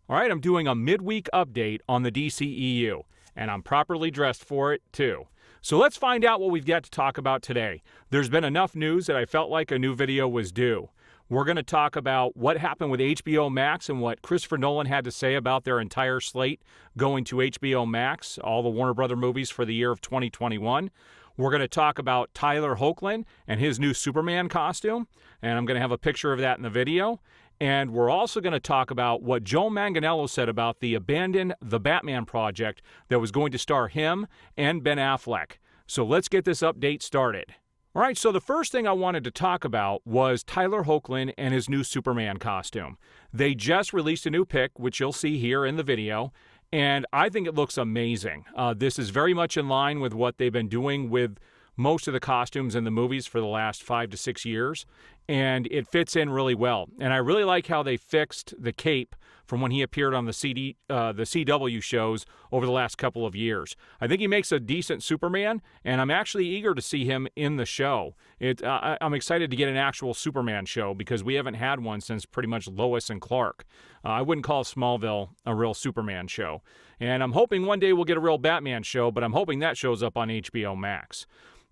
All right, I'm doing a midweek update on the DCEU, and I'm properly dressed for it, too. So let's find out what we've got to talk about today. There's been enough news that I felt like a new video was due. We're going to talk about what happened with HBO Max and what Christopher Nolan had to say about their entire slate going to HBO Max, all the Warner Brother movies for the year of 2021. We're going to talk about Tyler Hoechlin and his new Superman costume, and I'm going to have a picture of that in the video. And we're also going to talk about what Joe Manganiello said about the abandoned The Batman project that was going to star him and Ben Affleck. So let's get this update started. All right, so the first thing I wanted to talk about was Tyler Hoechlin and his new Superman costume. They just released a new pic, which you'll see here in the video, and I think it looks amazing. This is very much in line with what they've been doing with most of the costumes in the movies for the last 5 to 6 years, and it fits in really well. And I really like how they fixed the cape from when he appeared on the CW shows over the last couple of years. I think he makes a decent Superman, and I'm actually eager to see him in the show. I'm excited to get an actual Superman show because we haven't had one since pretty much Lois and Clark. I wouldn't call Smallville a real Superman show. And I'm hoping one day we'll get a real Batman show, but I'm hoping that shows up on HBO Max.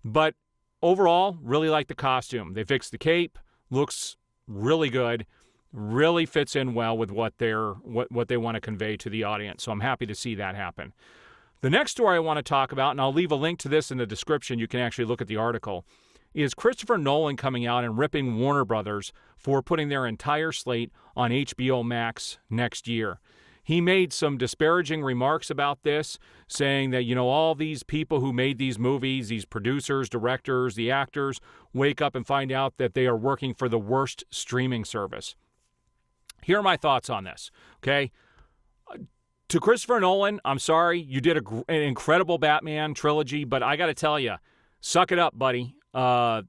But overall, really like the costume. They fixed the cape, looks really good, really fits in well with what they want to convey to the audience. So I'm happy to see that happen. The next story I want to talk about, and I'll leave a link to this in the description, you can actually look at the article, is Christopher Nolan coming out and ripping Warner Brothers for putting their entire slate on HBO Max next year. He made some disparaging remarks about this, saying that, all these people who made these movies, these producers, directors, the actors, wake up and find out that they are working for the worst streaming service. Here are my thoughts on this, okay? To Christopher Nolan, I'm sorry, you did an incredible Batman trilogy, but I got to tell you, suck it up, buddy. Hollywood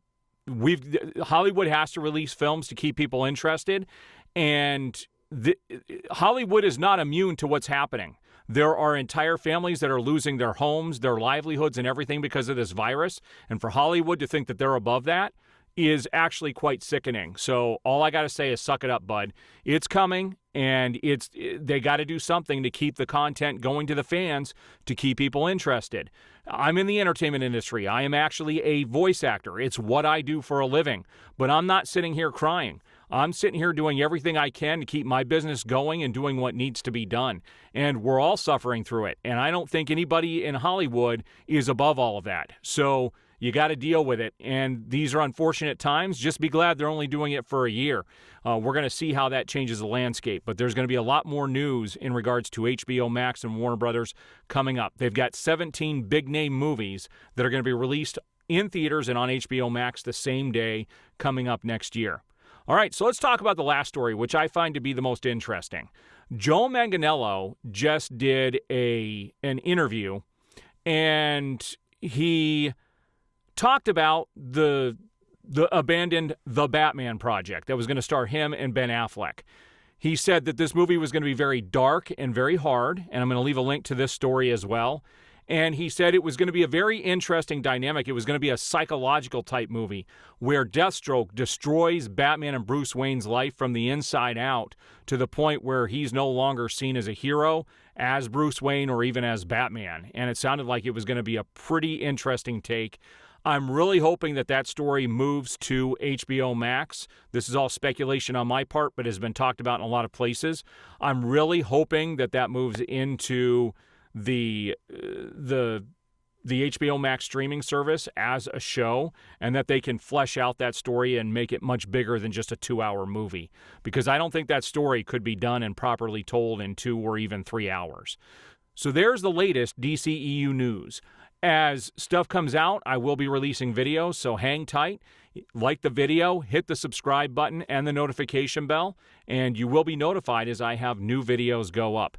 has to release films to keep people interested, and Hollywood is not immune to what's happening. There are entire families that are losing their homes, their livelihoods, and everything because of this virus. And for Hollywood to think that they're above that is actually quite sickening. So all I got to say is suck it up, bud. It's coming, and they got to do something to keep the content going to the fans to keep people interested. I'm in the entertainment industry. I am actually a voice actor. It's what I do for a living. But I'm not sitting here crying. I'm sitting here doing everything I can to keep my business going and doing what needs to be done. And we're all suffering through it. And I don't think anybody in Hollywood is above all of that. So you got to deal with it. And these are unfortunate times. Just be glad they're only doing it for a year. We're going to see how that changes the landscape. But there's going to be a lot more news in regards to HBO Max and Warner Brothers coming up. They've got 17 big-name movies that are going to be released in theaters and on HBO Max the same day coming up next year. All right, so let's talk about the last story, which I find to be the most interesting. Joe Manganiello just did an interview, and he talked about the abandoned The Batman project that was going to star him and Ben Affleck. He said that this movie was going to be very dark and very hard, and I'm going to leave a link to this story as well. And he said it was going to be a very interesting dynamic. It was going to be a psychological type movie where Deathstroke destroys Batman and Bruce Wayne's life from the inside out to the point where he's no longer seen as a hero, as Bruce Wayne, or even as Batman. And it sounded like it was going to be a pretty interesting take. I'm really hoping that story moves to HBO Max. This is all speculation on my part, but has been talked about in a lot of places. I'm really hoping that moves into the HBO Max streaming service as a show, and that they can flesh out that story and make it much bigger than just a 2-hour movie, because I don't think that story could be done and properly told in 2 or even 3 hours. So there's the latest DCEU news. As stuff comes out, I will be releasing videos, so hang tight. Like the video, hit the subscribe button and the notification bell, and you will be notified as I have new videos go up.